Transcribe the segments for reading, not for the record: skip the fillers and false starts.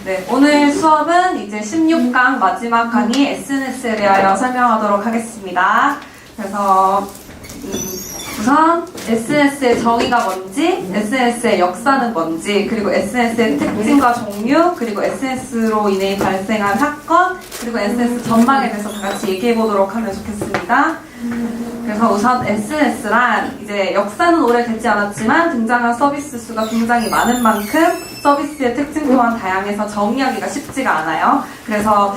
네, 오늘 수업은 이제 16강 마지막 강의 SNS에 대하여 설명하도록 하겠습니다. 그래서 우선 SNS의 정의가 뭔지, SNS의 역사는 뭔지, 그리고 SNS의 특징과 종류, 그리고 SNS로 인해 발생한 사건, 그리고 SNS 전망에 대해서 다 같이 얘기해 보도록 하면 좋겠습니다. 그래서 우선 SNS란 이제 역사는 오래되지 않았지만 등장한 서비스 수가 굉장히 많은 만큼 서비스의 특징 또한 다양해서 정의하기가 쉽지가 않아요. 그래서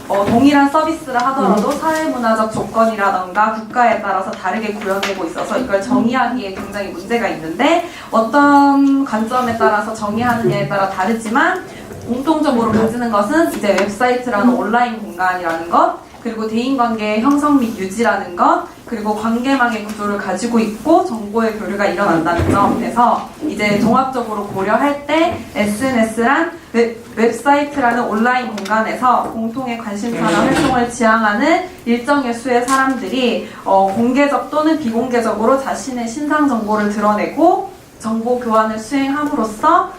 동일한 서비스를 하더라도 사회문화적 조건이라던가 국가에 따라서 다르게 구현되고 있어서 이걸 정의하기에 굉장히 문제가 있는데 어떤 관점에 따라서 정의하느냐에 따라 다르지만 공통적으로 가지는 것은 이제 웹사이트라는 온라인 공간이라는 것, 그리고 대인관계의 형성 및 유지라는 것, 그리고 관계망의 구조를 가지고 있고 정보의 교류가 일어난다는 점에서 이제 종합적으로 고려할 때 SNS란 웹사이트라는 온라인 공간에서 공통의 관심사나 활동을 지향하는 일정의 수의 사람들이 공개적 또는 비공개적으로 자신의 신상 정보를 드러내고 정보 교환을 수행함으로써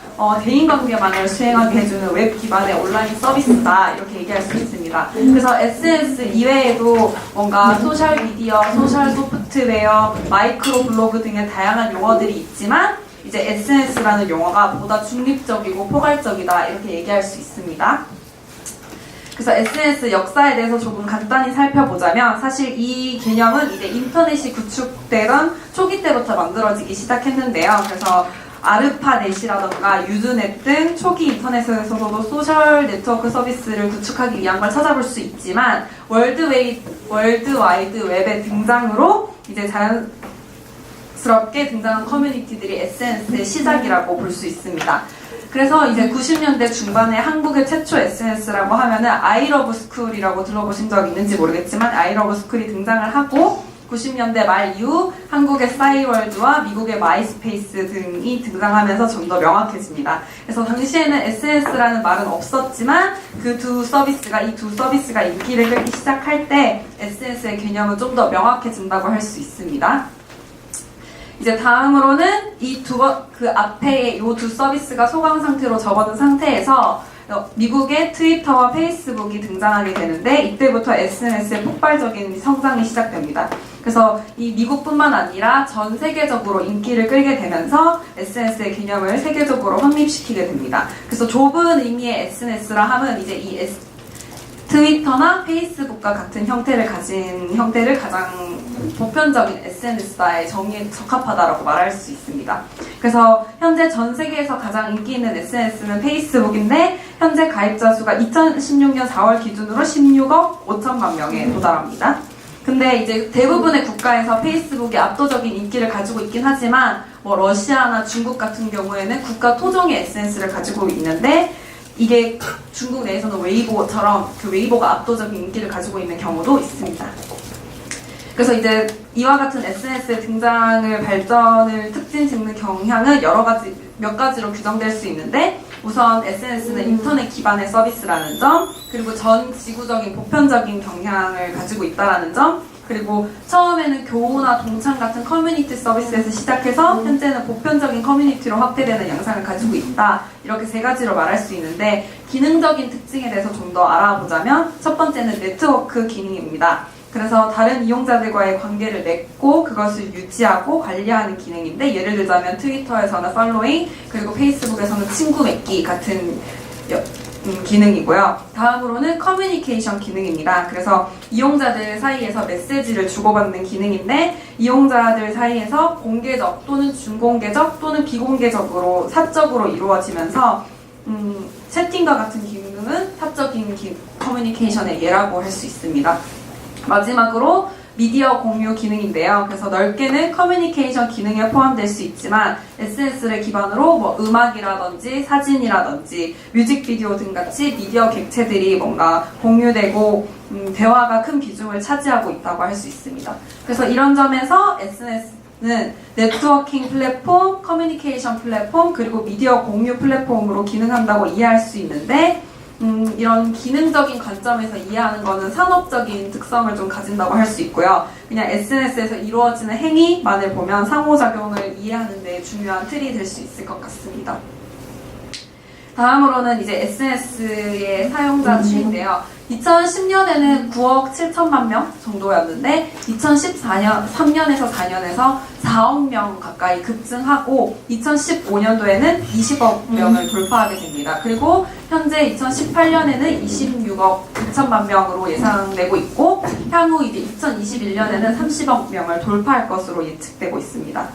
대인관계망을 수행하게 해주는 웹 기반의 온라인 서비스다, 이렇게 얘기할 수 있습니다. 그래서 SNS 이외에도 뭔가 소셜미디어, 소셜 소프트웨어, 마이크로 블로그 등의 다양한 용어들이 있지만 이제 SNS라는 용어가 보다 중립적이고 포괄적이다, 이렇게 얘기할 수 있습니다. 그래서 SNS 역사에 대해서 조금 간단히 살펴보자면 사실 이 개념은 이제 인터넷이 구축되던 초기 때부터 만들어지기 시작했는데요. 그래서 아르파넷이라던가 유즈넷 등 초기 인터넷에서도 소셜 네트워크 서비스를 구축하기 위한 걸 찾아볼 수 있지만 월드와이드 웹의 등장으로 이제 자연스럽게 등장한 커뮤니티들이 SNS의 시작이라고 볼 수 있습니다. 그래서 이제 90년대 중반에 한국의 최초 SNS라고 하면은 아이러브스쿨이라고 들어보신 적 있는지 모르겠지만 아이러브스쿨이 등장을 하고 90년대 말 이후 한국의 싸이월드와 미국의 마이스페이스 등이 등장하면서 좀 더 명확해집니다. 그래서 당시에는 SNS라는 말은 없었지만 이 두 서비스가 인기를 끌기 시작할 때 SNS의 개념은 좀 더 명확해진다고 할 수 있습니다. 이제 다음으로는 그 앞에 이 두 서비스가 소강 상태로 접어든 상태에서 미국의 트위터와 페이스북이 등장하게 되는데 이때부터 SNS의 폭발적인 성장이 시작됩니다. 그래서 이 미국뿐만 아니라 전 세계적으로 인기를 끌게 되면서 SNS의 개념을 세계적으로 확립시키게 됩니다. 그래서 좁은 의미의 SNS라 하면 이제 이 트위터나 페이스북과 같은 형태를 가진 형태를 가장 보편적인 SNS의 정의에 적합하다라고 말할 수 있습니다. 그래서 현재 전 세계에서 가장 인기 있는 SNS는 페이스북인데 현재 가입자 수가 2016년 4월 기준으로 16억 5천만 명에 도달합니다. 근데 이제 대부분의 국가에서 페이스북이 압도적인 인기를 가지고 있긴 하지만 러시아나 중국 같은 경우에는 국가 토종의 SNS를 가지고 있는데 이게 중국 내에서는 웨이보처럼 그 웨이보가 압도적인 인기를 가지고 있는 경우도 있습니다. 그래서 이제 이와 같은 SNS의 등장을 발전을 특징 짓는 경향은 몇 가지로 규정될 수 있는데 우선 SNS는 인터넷 기반의 서비스라는 점, 그리고 전 지구적인 보편적인 경향을 가지고 있다는 점, 그리고 처음에는 교우나 동창 같은 커뮤니티 서비스에서 시작해서 현재는 보편적인 커뮤니티로 확대되는 양상을 가지고 있다. 이렇게 세 가지로 말할 수 있는데 기능적인 특징에 대해서 좀 더 알아보자면 첫 번째는 네트워크 기능입니다. 그래서 다른 이용자들과의 관계를 맺고 그것을 유지하고 관리하는 기능인데 예를 들자면 트위터에서는 팔로잉, 그리고 페이스북에서는 친구 맺기 같은 기능이고요. 다음으로는 커뮤니케이션 기능입니다. 그래서 이용자들 사이에서 메시지를 주고받는 기능인데 이용자들 사이에서 공개적 또는 준공개적 또는 비공개적으로 사적으로 이루어지면서 채팅과 같은 기능은 사적인 커뮤니케이션의 예라고 할 수 있습니다. 마지막으로 미디어 공유 기능인데요. 그래서 넓게는 커뮤니케이션 기능에 포함될 수 있지만 SNS를 기반으로 음악이라든지 사진이라든지 뮤직비디오 등 같이 미디어 객체들이 뭔가 공유되고 대화가 큰 비중을 차지하고 있다고 할 수 있습니다. 그래서 이런 점에서 SNS는 네트워킹 플랫폼, 커뮤니케이션 플랫폼, 그리고 미디어 공유 플랫폼으로 기능한다고 이해할 수 있는데 이런 기능적인 관점에서 이해하는 거는 산업적인 특성을 좀 가진다고 할 수 있고요. 그냥 SNS에서 이루어지는 행위만을 보면 상호작용을 이해하는 데 중요한 틀이 될 수 있을 것 같습니다. 다음으로는 이제 SNS의 사용자 추인데요. 2010년에는 9억 7천만 명 정도였는데 2013년에서 4년에서 4억 명 가까이 급증하고 2015년도에는 20억 명을 돌파하게 됩니다. 그리고 현재 2018년에는 26억 9천만 명으로 예상되고 있고 향후 이제 2021년에는 30억 명을 돌파할 것으로 예측되고 있습니다.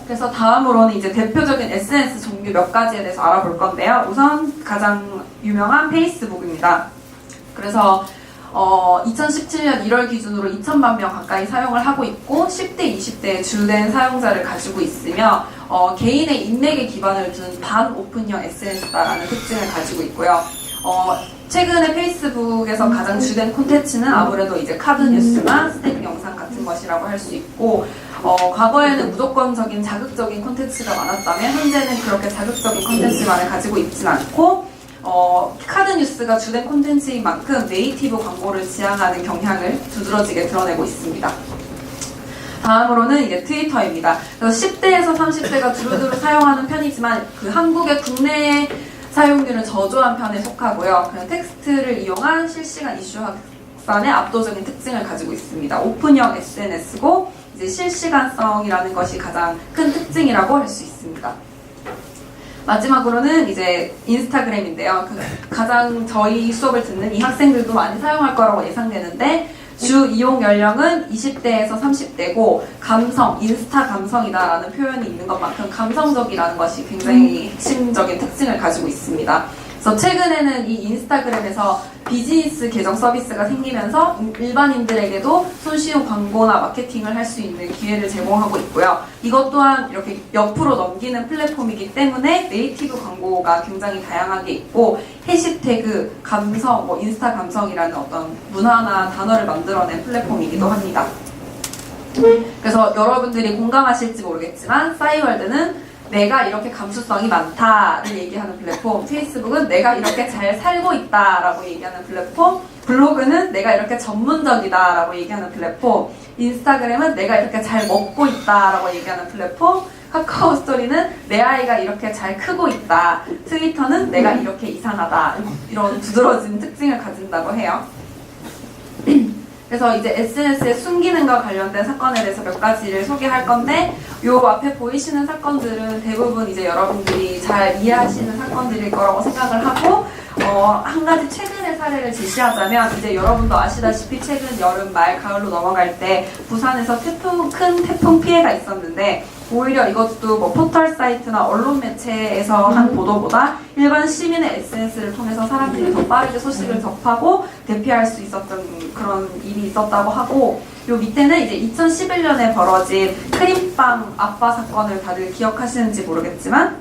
그래서 다음으로는 이제 대표적인 SNS 종류 몇 가지에 대해서 알아볼 건데요. 우선 가장 유명한 페이스북입니다. 그래서 2017년 1월 기준으로 2천만 명 가까이 사용을 하고 있고 10대, 20대의 주된 사용자를 가지고 있으며 개인의 인맥에 기반을 둔 반오픈형 SNS다라는 특징을 가지고 있고요. 최근에 페이스북에서 가장 주된 콘텐츠는 아무래도 이제 카드 뉴스나 스냅 영상 같은 것이라고 할 수 있고 과거에는 무조건적인 자극적인 콘텐츠가 많았다면 현재는 그렇게 자극적인 콘텐츠만을 가지고 있진 않고 카드 뉴스가 주된 콘텐츠인 만큼 네이티브 광고를 지향하는 경향을 두드러지게 드러내고 있습니다. 다음으로는 이제 트위터입니다. 그래서 10대에서 30대가 두루두루 사용하는 편이지만 그 한국의 국내 사용률은 저조한 편에 속하고요. 그냥 텍스트를 이용한 실시간 이슈 확산의 압도적인 특징을 가지고 있습니다. 오픈형 SNS고 이제 실시간성이라는 것이 가장 큰 특징이라고 할 수 있습니다. 마지막으로는 이제 인스타그램인데요. 가장 저희 수업을 듣는 이 학생들도 많이 사용할 거라고 예상되는데 주 이용 연령은 20대에서 30대고 감성, 인스타 감성이다라는 표현이 있는 것만큼 감성적이라는 것이 굉장히 핵심적인 특징을 가지고 있습니다. 그래서 최근에는 이 인스타그램에서 비즈니스 계정 서비스가 생기면서 일반인들에게도 손쉬운 광고나 마케팅을 할 수 있는 기회를 제공하고 있고요. 이것 또한 이렇게 옆으로 넘기는 플랫폼이기 때문에 네이티브 광고가 굉장히 다양하게 있고 해시태그, 감성, 인스타 감성이라는 어떤 문화나 단어를 만들어낸 플랫폼이기도 합니다. 그래서 여러분들이 공감하실지 모르겠지만 싸이월드는 내가 이렇게 감수성이 많다를 얘기하는 플랫폼, 페이스북은 내가 이렇게 잘 살고 있다라고 얘기하는 플랫폼, 블로그는 내가 이렇게 전문적이다라고 얘기하는 플랫폼, 인스타그램은 내가 이렇게 잘 먹고 있다라고 얘기하는 플랫폼, 카카오 스토리는 내 아이가 이렇게 잘 크고 있다, 트위터는 내가 이렇게 이상하다, 이런 두드러진 특징을 가진다고 해요. 그래서 이제 SNS의 순기능과 관련된 사건에 대해서 몇 가지를 소개할 건데 요 앞에 보이시는 사건들은 대부분 이제 여러분들이 잘 이해하시는 사건들일 거라고 생각을 하고 한 가지 최근의 사례를 제시하자면 이제 여러분도 아시다시피 최근 여름 말 가을로 넘어갈 때 부산에서 큰 태풍 피해가 있었는데 오히려 이것도 포털 사이트나 언론 매체에서 한 보도보다 일반 시민의 SNS를 통해서 사람들이 더 빠르게 소식을 접하고 대피할 수 있었던 그런 일이 있었다고 하고 요 밑에는 이제 2011년에 벌어진 크림빵 아빠 사건을 다들 기억하시는지 모르겠지만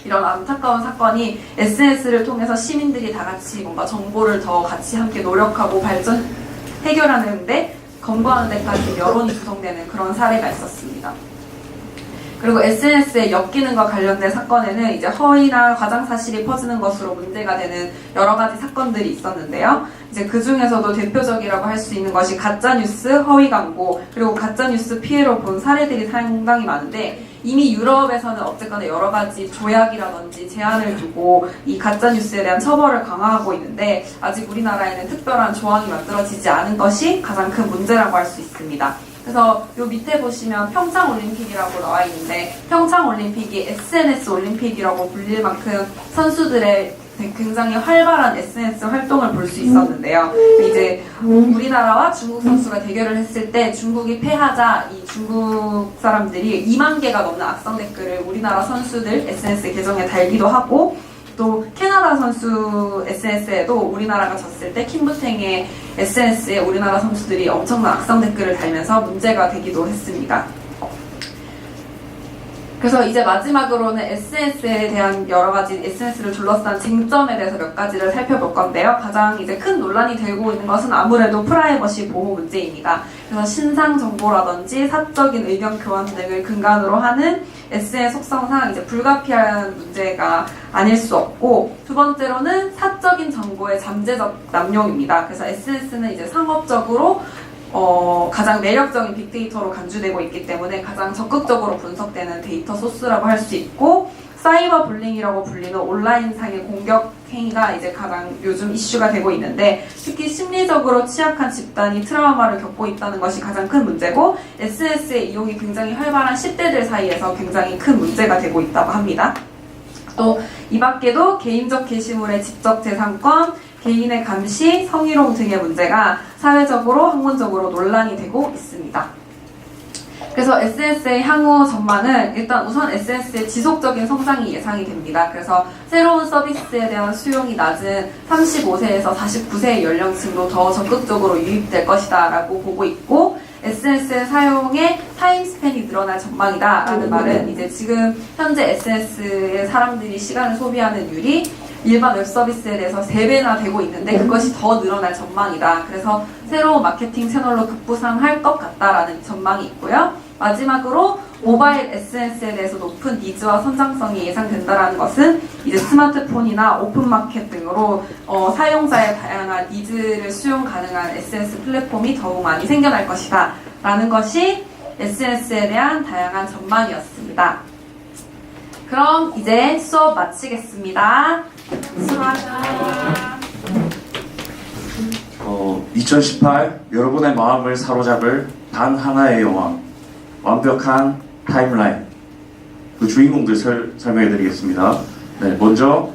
이런 안타까운 사건이 SNS를 통해서 시민들이 다 같이 뭔가 정보를 더 같이 함께 노력하고 해결하는데 검거하는 데까지 여론이 구성되는 그런 사례가 있었습니다. 그리고 SNS의 역기능과 관련된 사건에는 이제 허위나 과장 사실이 퍼지는 것으로 문제가 되는 여러 가지 사건들이 있었는데요. 이제 그 중에서도 대표적이라고 할 수 있는 것이 가짜뉴스, 허위 광고, 그리고 가짜뉴스 피해로 본 사례들이 상당히 많은데 이미 유럽에서는 어쨌거나 여러 가지 조약이라든지 제한을 두고 이 가짜뉴스에 대한 처벌을 강화하고 있는데 아직 우리나라에는 특별한 조항이 만들어지지 않은 것이 가장 큰 문제라고 할 수 있습니다. 그래서 요 밑에 보시면 평창올림픽이라고 나와 있는데 평창올림픽이 SNS 올림픽이라고 불릴 만큼 선수들의 굉장히 활발한 SNS 활동을 볼 수 있었는데요. 이제 우리나라와 중국 선수가 대결을 했을 때 중국이 패하자 이 중국 사람들이 2만 개가 넘는 악성 댓글을 우리나라 선수들 SNS 계정에 달기도 하고 또 캐나다 선수 SNS에도 우리나라가 졌을 때 킴부탱의 SNS에 우리나라 선수들이 엄청난 악성 댓글을 달면서 문제가 되기도 했습니다. 그래서 이제 마지막으로는 SNS에 대한 여러 가지 SNS를 둘러싼 쟁점에 대해서 몇 가지를 살펴볼 건데요. 가장 이제 큰 논란이 되고 있는 것은 아무래도 프라이버시 보호 문제입니다. 그래서 신상 정보라든지 사적인 의견 교환 등을 근간으로 하는 SNS 속성상 이제 불가피한 문제가 아닐 수 없고 두 번째로는 사적인 정보의 잠재적 남용입니다. 그래서 SNS는 이제 상업적으로 가장 매력적인 빅데이터로 간주되고 있기 때문에 가장 적극적으로 분석되는 데이터 소스라고 할 수 있고 사이버 불링이라고 불리는 온라인상의 공격 행위가 이제 가장 요즘 이슈가 되고 있는데, 특히 심리적으로 취약한 집단이 트라우마를 겪고 있다는 것이 가장 큰 문제고, SNS의 이용이 굉장히 활발한 10대들 사이에서 굉장히 큰 문제가 되고 있다고 합니다. 또 이 밖에도 개인적 게시물의 지적 재산권, 개인의 감시, 성희롱 등의 문제가 사회적으로 학문적으로 논란이 되고 있습니다. 그래서 SNS의 향후 전망은 일단 우선 SNS의 지속적인 성장이 예상이 됩니다. 그래서 새로운 서비스에 대한 수용이 낮은 35세에서 49세의 연령층도 더 적극적으로 유입될 것이다 라고 보고 있고, SNS 사용의 타임스팬이 늘어날 전망이다 라는 말은 이제 지금 현재 SNS에 사람들이 시간을 소비하는 율이 일반 웹 서비스에 대해서 3배나 되고 있는데 그것이 더 늘어날 전망이다. 그래서 새로운 마케팅 채널로 급부상할 것 같다라는 전망이 있고요. 마지막으로 모바일 SNS에 대해서 높은 니즈와 선장성이 예상된다라는 것은 이제 스마트폰이나 오픈마켓 등으로 사용자의 다양한 니즈를 수용 가능한 SNS 플랫폼이 더욱 많이 생겨날 것이다 라는 것이 SNS에 대한 다양한 전망이었습니다. 그럼 이제 수업 마치겠습니다. 수고하셨습니다. 2018 여러분의 마음을 사로잡을 단 하나의 영화, 완벽한 타임라인. 그 주인공들 설명해드리겠습니다. 네, 먼저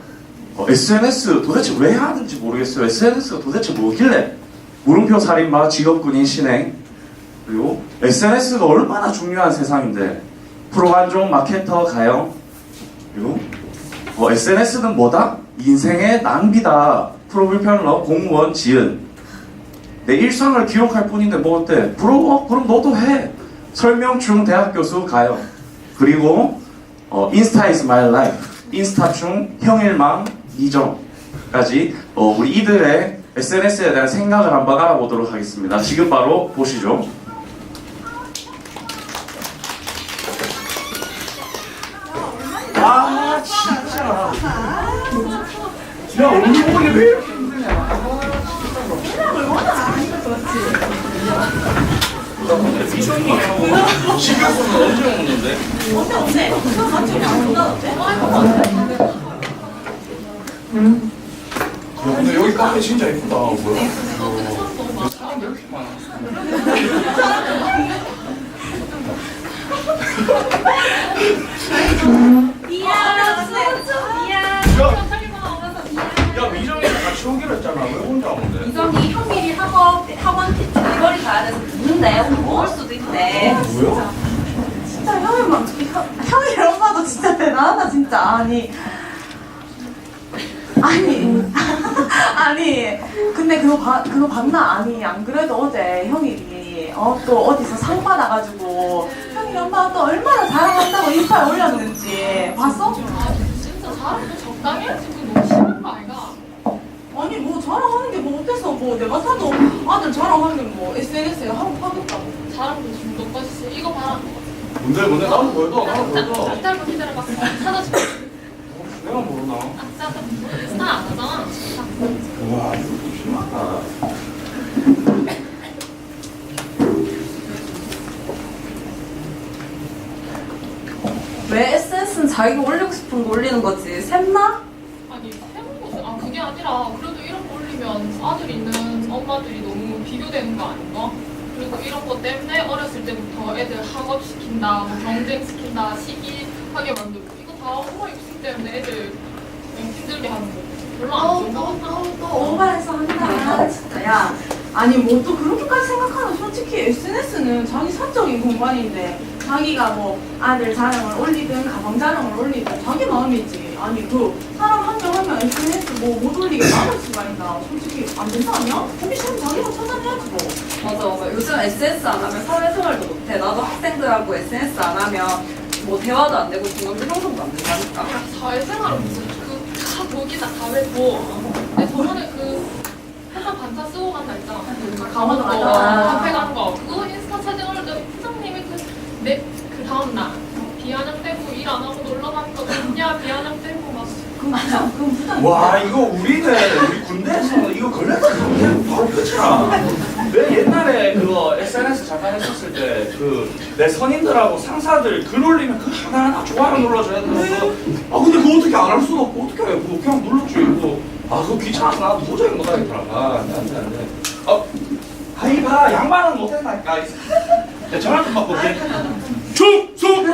SNS 도대체 왜 하는지 모르겠어요. SNS가 도대체 뭐길래? 물음표 살인마, 직업군인 신행. 그리고 SNS가 얼마나 중요한 세상인데, 프로관종, 마케터, 가영. 그리고 SNS는 뭐다? 인생의 낭비다. 프로불편러, 공무원, 지은. 내 일상을 기록할 뿐인데 뭐 어때? 부러워? 그럼 너도 해. 설명충, 대학교수, 가영. 그리고 인스타 is my life. 인스타충, 형일망, 이정까지 우리 이들의 SNS에 대한 생각을 한번 알아보도록 하겠습니다. 지금 바로 보시죠. 아 진짜. 야 얼굴 보기 왜 이렇게 힘드냐. 신경쓰는 언제 오는데? 언제? 같이 안 온다던데? 야 근데 여기 카페 진짜 예쁘다. 뭐야? 사람 왜 이렇게 많아? 야 미정이랑 같이 오기로 했잖아. 왜 혼자 오는데? 이정이 형일이 학원 뒷거리 가야 돼서 듣는데 오늘 먹을 수도 있대. 뭐야? 진짜 형이 엄마도 진짜 대단하다 진짜. 아니 근데 그거 봤나? 아니 안 그래도 어제 형일이 또 어디서 상 받아가지고 형이 엄마가 또 얼마나 자랑한다고 인스타에 올렸는지 봤어? 진짜 자랑도 적당히 해야지. 그거 너무 심한 거 아이가? 아니 뭐 자랑하는 게 뭐 어때서 뭐 내가 사도 아들 자랑하면 뭐 SNS에 하루 파겠다고. 자랑도 중독 것이지. 이거 봐라. 뭔데? 나도 보여줘. 나도 보여줘. 기다려봐 기다려봐. 찾아줄게. 내가 모르나? 아싸. 스타 안 하잖아. 와 이거 좀 심하다. 왜 SNS는 자기가 올리고 싶은 거 올리는 거지? 샘나? 아니 해본 것은 그게 아니라 그래도 이런 거 올리면 아들 있는 엄마들이 너무 비교되는 거 아닌가? 그리고 이런 거 때문에 어렸을 때부터 애들 학업 시킨다, 뭐 경쟁 시킨다, 시기하게 만들고 이거 다 엄마 욕심 때문에 애들 힘들게 하는 거. 별로 안 좋은 거 같나? 또 오바해서 한다. 진짜 야. 아니 뭐 또 그렇게까지 생각하면 솔직히 SNS는 자기 사적인 공간인데 자기가 뭐 아들 자랑을 올리든 가방 자랑을 올리든 자기 마음이지. 아니 그 사람 한 명 하면 SNS 뭐 못 올리게 막을 수가 있나. 솔직히 안 된다 아니야? 보기 싫으면 자기가 차단해야지 뭐. 맞아. 요즘 SNS 안 하면 사회생활도 못해. 나도 학생들하고 SNS 안 하면 뭐 대화도 안 되고 중간도 형성도 안 된다니까. 사회생활은 무슨 다 독이다 다 외고. 근데 저번에 회사 반차 쓰고 간다 했잖아. 강원도 맞아. 카페 간 거. 그거 인스타 사진 올렸더니 부장님이 그 다음날 비아냥대고 일 안 하고 놀러 가는 거 있냐 비아냥대고 막. 그럼 부장. 와 이거 우리 군대에서 이거 걸렸으면 그냥 바로 끝이라. 왜 옛날에 그거 SNS 잠깐 했었을 때 그 내 선임들하고 상사들 글 올리면 그 하나하나 좋아요 눌러줘야 되는데 아 근데 그거 어떻게 안 할 수도 없고 어떻게 해 그거 그냥 눌러줘 이거 아 그거 귀찮아서 나 도저히 못하겠더라 아 안돼 아이가 양반은 못한다니까 야 전화 좀 받고 올게 충성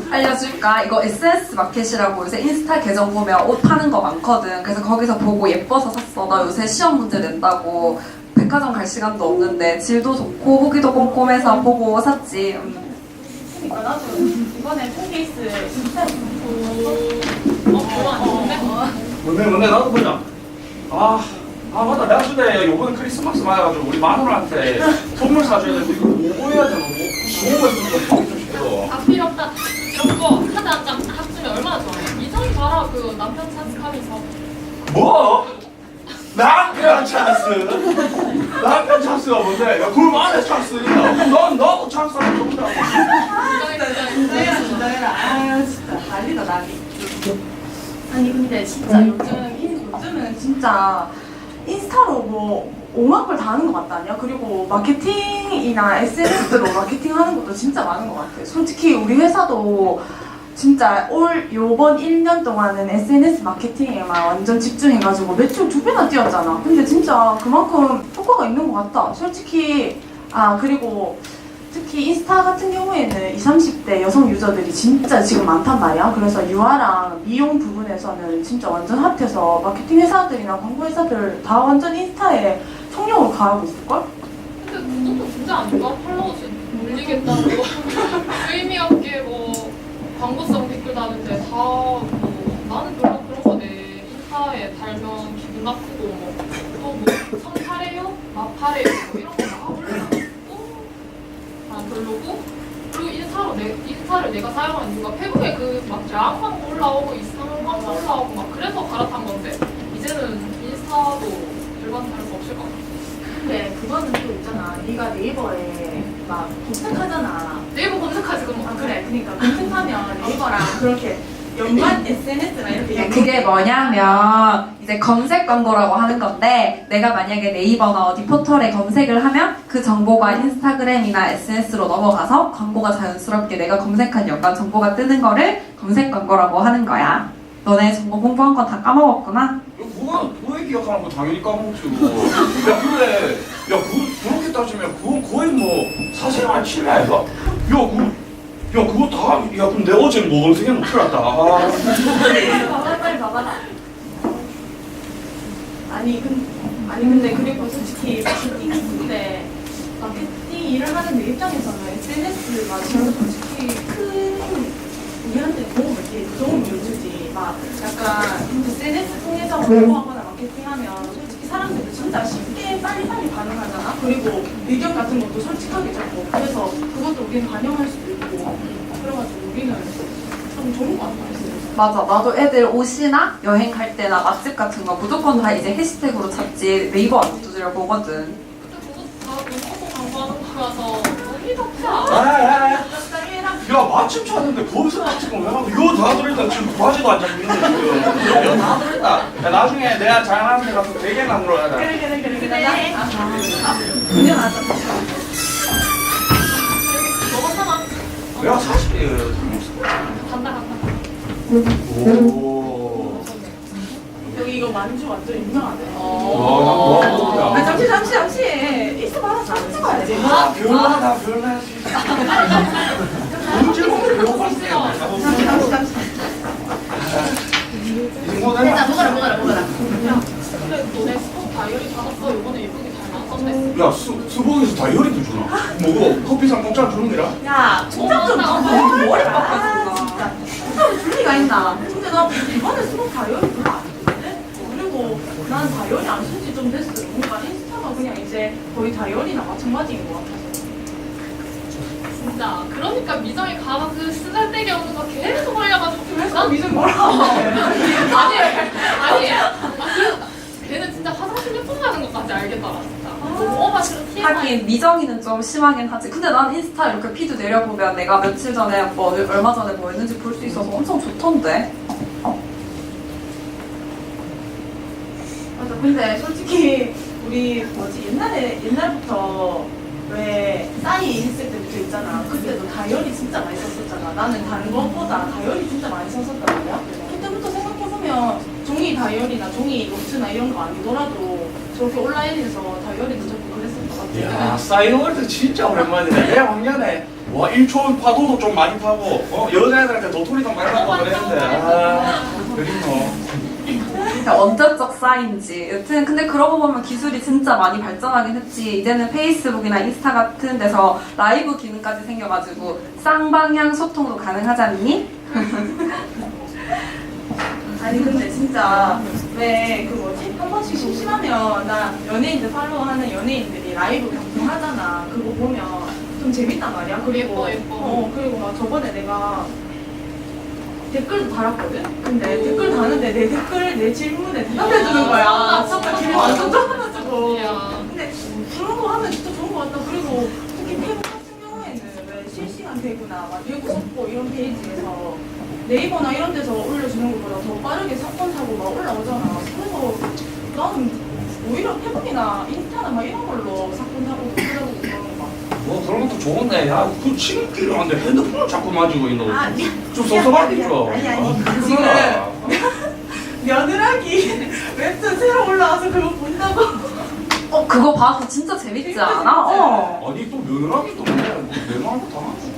알려줄까? 이거 SNS 마켓이라고 요새 인스타 계정 보면 옷 파는 거 많거든. 그래서 거기서 보고 예뻐서 샀어. 나 요새 시험 문제 낸다고 백화점 갈 시간도 없는데 질도 좋고 후기도 꼼꼼해서 보고 샀지. 그러니까 나도 이번에 폰케이스 진짜 그거 안 좋은데? 뭔데 나도 보자 아 맞다 내가 근데 요번에 크리스마스 맞아가지고 우리 마누라한테 선물 사줘야 되는데 이거 뭐 해야 되나 뭐 좋은 거 있으니까 좀 시켜 아 필요 없다. 이런 거 카드 한 장 딱 주면 얼마나 좋아해. 이정이 봐라 그 남편 찬스 카드에서. 뭐? 남편 찬스? 남편 찬스가 뭔데? 야 그럼 안에 찬스 있나? 넌 너도 찬스랑 좋다 진짜해라 아 진짜 난리다 난리 아니 근데 진짜 요즘은 진짜 인스타로 뭐 오만 걸 다 하는 것 같다 아니야? 그리고 마케팅이나 SNS로 마케팅하는 것도 진짜 많은 것 같아. 솔직히 우리 회사도 진짜 요번 1년 동안은 SNS 마케팅에만 완전 집중해가지고 매출 2배나 뛰었잖아. 근데 진짜 그만큼 효과가 있는 것 같다. 솔직히 그리고 특히 인스타 같은 경우에는 20, 30대 여성 유저들이 진짜 지금 많단 말이야. 그래서 유아랑 미용 부분에서는 진짜 완전 핫해서 마케팅 회사들이나 광고 회사들 다 완전 인스타에 총력을 가하고 있을걸? 근데 그것도 진짜 아닌가? 팔로워 수 올리겠다고 의미 없게 뭐 광고성 댓글 다는데 다 뭐 나는 별로 그런 거 내 인스타에 달면 기분 나쁘고 뭐또뭐 성파래요? 마파래요? 뭐 이런 거 다 올리면 별로고 그리고 인스타를 내가 사용하는 이유가 페북에 그 막 야한 광고 올라오고 이상한 광고 올라오고 막 그래서 갈아탄 건데 이제는 인스타도 별반 다를 거 없을 것 같아. 근데 그거는 또 있잖아. 네가 네이버에 막 검색하잖아. 네이버 검색하지 그럼 그래. 그러니까 검색하면 네이버랑 그렇게 연관 SNS나 이렇게 그게 뭐냐면 이제 검색 광고라고 하는 건데 내가 만약에 네이버나 어디 포털에 검색을 하면 그 정보가 인스타그램이나 SNS로 넘어가서 광고가 자연스럽게 내가 검색한 연관 정보가 뜨는 거를 검색 광고라고 하는 거야. 너네 정보 공부한 건 다 까먹었구나? 그거 기억하는 거 당연히 까먹지 야 근데 그렇게 따지면 그건 거의 뭐 사생활 침해 아이가? 그거 다 그럼 내 어제 뭐 검색해놓고 큰일 났다 빨리 봐봐라. 아니 근데 그리고 솔직히 마케팅 일을 하는 내 입장에서는 SNS가 솔직히 우리한테 도움을 주지. 막 약간 SNS 통해서 공부하거나 마케팅하면 솔직히 사람들도 진짜 쉽게 빨리빨리 반응하잖아. 그리고 의견 같은 것도 솔직하게 적고 그래서 그것도 우리는 반영할 수도 있고 그래가지고 우리는 좀 좋은 것 같아. 맞아. 나도 애들 옷이나 여행 갈 때나 맛집 같은 거 무조건 다 이제 해시태그로 찾지 네이버 안 두드려 보거든. 근데 그거 다 문구도 광고하는 거라서 의미가 없잖아. 야 마침 찾는데 거기서 마침 왜 하고 이거 다 들어있다 지금 바지도 안 잡히는데 지금 이거 다 들어있다 야 나중에 내가 잘하는 데 가서 대게나 물어야 돼 그래. 운영하자. 먹었잖아. 내가 사실 간다. 오 여기 이거 만주 완전 유명하대. 와, 잠시. 있어봐라. 사진 찍어야지. 별나다 별나 언제 먹을 배고플 때 잠시. 먹어라. 근데 너네 스포 다이어리 받았어. 이번에 예쁘게 잘 나왔던데. 야 수복에서 다이어리도 주나? 뭐 커피상 공짜로 주는 거라? 야, 충전 좀 어머나. 머리 빡빡했어. 진짜. 충전 줄 리가 있나? 근데 나 이번에 수업 다이어리 별로 안 쓰는데? 그리고 난 다이어리 안 쓴 지 좀 됐어. 그러니까 인스타가 그냥 이제 거의 다이어리나 마찬가지인 것 같아서. 진짜. 그러니까 미정이 가서 그 쓰잘데기 없는 거 계속 올려가지고 그래서 미정 뭐라 아니. 그래서 걔는 진짜 화장실 예쁜 가는 것까지 알겠더라 진짜. 너무 싫어. 하긴 미정이는 좀 심하긴 하지. 근데 난 인스타 이렇게 피드 내려보면 내가 며칠 전에 뭐 얼마 전에 뭐 했는지 볼 수 있어서 엄청 좋던데. 맞아. 근데 솔직히 우리 뭐지 옛날부터 왜 싸이 했을 때부터 있잖아. 그때도 다이어리 진짜 많이 썼었잖아. 나는 다른 것보다 다이어리 진짜 많이 썼었단 말이야. 그때부터 생각해보면 종이 다이어리나 종이 노트나 이런 거 아니더라도 저렇게 온라인에서 다이어리도 적고 그랬을 것 같아. 야, 사이월드 진짜 오랜만이네. 내 작년에 와 1초 파도도 좀 많이 파고 여자애들한테 도토리도 많이 파고 그랬는데 그림노. 언제적 사인지. 여튼 근데 그러고 보면 기술이 진짜 많이 발전하긴 했지. 이제는 페이스북이나 인스타 같은 데서 라이브 기능까지 생겨가지고 쌍방향 소통도 가능하지 않니? 아니 근데 진짜 왜 그 뭐지 한 번씩 심심하면 나 연예인들 팔로우하는 연예인들이 라이브 방송하잖아. 그거 보면 좀 재밌단 말이야. 그리고 예뻐. 그리고 막 저번에 내가 댓글도 달았거든. 근데 댓글 다는데 내 댓글 내 질문에 대답해주는 거야. 진짜 기분 완전 좋아가지고. 근데 그런 거 하면 진짜 좋은 거 같다. 그리고 특히 페북 같은 경우에는 왜 실시간 되구나 막 뇌구 속보 이런 페이지에서 네이버나 이런 데서 올려주는 것보다 더 빠르게 사건 사고 막 올라오잖아. 그래서 나는 오히려 페북이나 인스타나 막 이런 걸로 사건 사고 찾아보고 그러는 거 봐. 뭐 그런 것도 좋은데 야 그 친구끼리 하는데 핸드폰을 자꾸 만지고 있는 거 아니, 좀 섭섭하겠죠. 아니. 그거나. 며느라기 웹툰 새로 올라와서 그거 본다고. 그거 봐도 진짜 재밌지 않아? 아니 또 며느라기 또 내 마음도 당하지.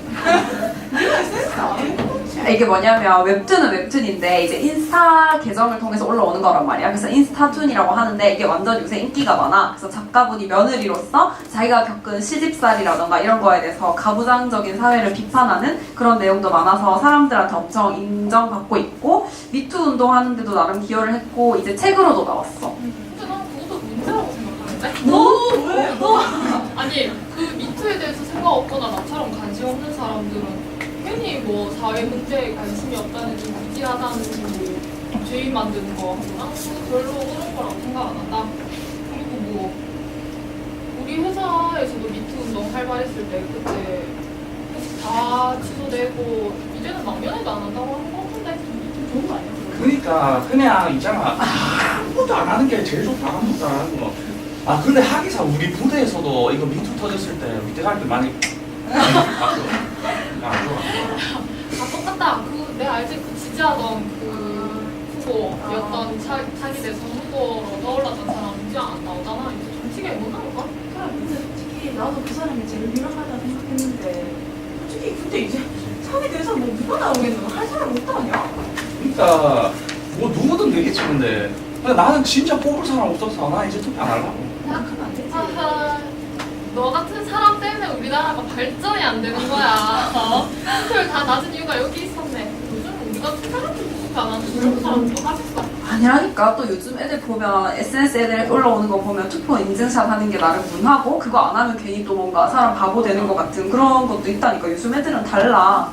네가 센스 안 해? 이게 뭐냐면 웹툰은 웹툰인데 이제 인스타 계정을 통해서 올라오는 거란 말이야. 그래서 인스타툰이라고 하는데 이게 완전 요새 인기가 많아. 그래서 작가분이 며느리로서 자기가 겪은 시집살이라던가 이런 거에 대해서 가부장적인 사회를 비판하는 그런 내용도 많아서 사람들한테 엄청 인정받고 있고 미투 운동하는데도 나름 기여를 했고 이제 책으로도 나왔어. 근데 난 그것도 문제라고 생각하는데? 왜? 너? 아니 그 미투에 대해서 생각 없거나 나처럼 관심 없는 사람들은 괜히 뭐 사회 문제에 관심이 없다는지 무지하다는지 뭐 죄인 만드는 거 난 그거 별로 그런 거라고 생각 안 한다. 그리고 뭐 우리 회사에서도 미투 운동 활발했을 때 그때 다 취소되고 이제는 막연히도 안 한다고 하는 거 같은데 좀 좋은 거 아니야? 그러니까 그냥 있잖아 아무것도 안 하는 게 제일 좋다. 아무것도 안 하는 거. 아 근데 하기사 우리 부대에서도 이거 미투 터졌을 때 밑에 갈 때 많이 안 좋아. 다 똑같다. 그 내가 알지 그 지지하던 그 후보였던 차기 대선 후보로 떠올랐던 사람 이제 안 나오잖아. 이제 정치계에 못 나올까? 그래, 근데 솔직히 나도 그 사람이 제일 유력하다 생각했는데 솔직히 근데 이제 차기 대해서 뭐 누가 나오겠노? 할 사람 없다냐? 그러니까 뭐 누구든 되겠지 근데 나는 진짜 뽑을 사람 없어서 나 이제 투표 안 하려고. 생각하면 안 되지. 아하, 너 같은 사람 때문에 우리나라가 발전이 안 되는 거야. 투표율 다 낮은 이유가 여기 있었네. 요즘 우리 같은 사람들 투표 안 하는 그런 사람도 하겠어. 아니라니까. 또 요즘 애들 보면 SNS 애들 올라오는 거 보면 투표 인증샷 하는 게 나름 문화고 그거 안 하면 괜히 또 뭔가 사람 바보 되는 것 같은 그런 것도 있다니까. 요즘 애들은 달라.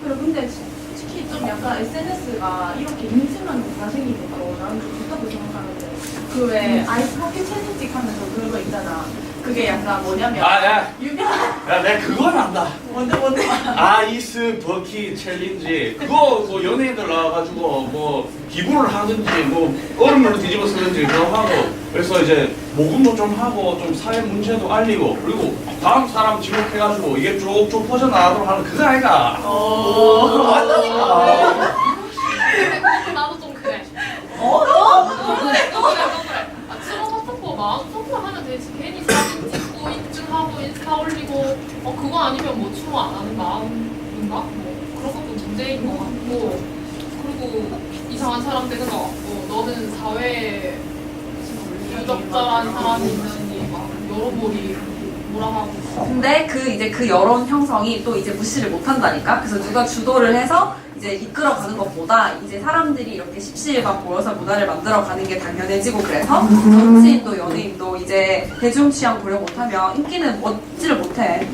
그래, 근데 솔직히 좀 약간 SNS가 이렇게 인증하는 거 생기는 거 나는 좀 좋다고 생각하는데 그 왜 아이스호키 채찍 하면서 그런 거 있잖아. 그게 약간 뭐냐면 야, 유명한 야, 내가 그건 안다. 뭔데 아이스 버킷 챌린지 그거 뭐 연예인들 나와가지고 뭐 기부를 하든지 뭐 얼음으로 뒤집어 쓰든지 그거 하고 그래서 이제 모금도 좀 하고 좀 사회 문제도 알리고 그리고 다음 사람 지목해가지고 이게 쭉쭉 퍼져나가도록 하는 그거 아이가. 맞다니까. 근데 그것도 나도 좀 그래. 그래. 아, 추모 투표 마음 투표하면 되지. 괜히 사진 찍고 인증하고 인스타 올리고 그거 아니면 뭐 추모 안 하는 마음인가? 뭐 그런 것도 문제인 것 같고 그리고 이상한 사람 되는 것 같고 너는 사회에 유적절한 사람이 있느니 막 여러모리 뭐라 하고 근데 그 여론 형성이 또 이제 무시를 못 한다니까. 그래서 누가 주도를 해서 이제 이끌어가는 것보다 이제 사람들이 이렇게 십시일반 모여서 문화를 만들어가는 게 당연해지고 그래서 정치인도 연예인도 이제 대중 취향 고려 못하면 인기는 얻지를 못해.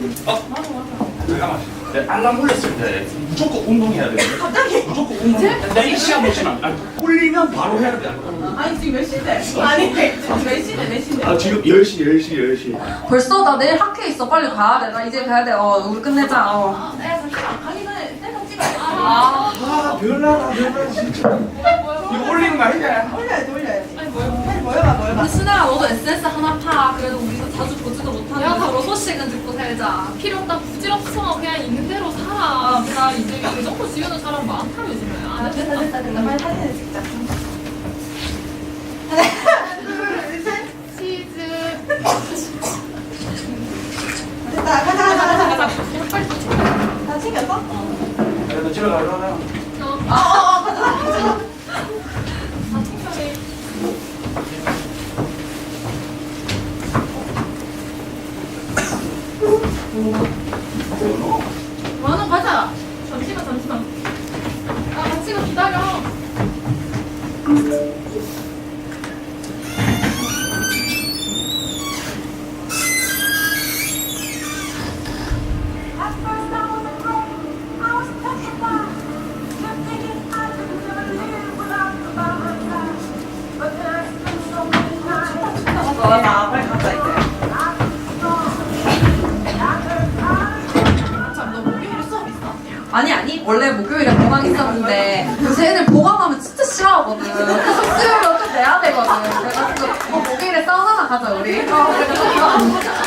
잠깐만. 내 알람 울렸을 때 무조건 운동해야 돼. 갑자기 무조건 운동. 내이 시간 놓치면 울리면 바로 해야 돼. 아니 지금 몇 시대? 아니 지금 몇 시대? 아 지금 10시. 벌써 나 내일 학회 있어. 빨리 가야 돼. 나 이제 가야 돼. 우리 끝내자. 야 잠시만 가기 전에 셀카 찍어야 돼. 아 별나다 진짜. 이거 올리는 거 아니냐? 올려야지. 아니 뭐야 빨리 모여봐. 수나가 너도 SNS 하나 파. 그래도 우리도 자주 보지도 못하는 야, 서로 소식은 듣고 살자. 필요 없다 부질없어 그냥 있는 대로 살아. 나 이제 그 정도 지우는 사람 많다 요즘에. 안 됐다 했다. 됐다 빨리 사진을 찍자. 치즈. 됐다 가자. 빨리 다 챙겼어? 그래도 집에 가려면 가자. 다 챙겨내. 만원 가자. 잠시만. 아, 같이 가 기다려. 나 빨리 가자 이제. 너 목요일에 수업 있어? 아니 원래 목요일에 보강 있었는데 요새 애들 보강하면 진짜 싫어하거든. 숙제를 어떻게 내야 되거든. 그래가지고 목요일에 사우나나 가자 우리. 그래서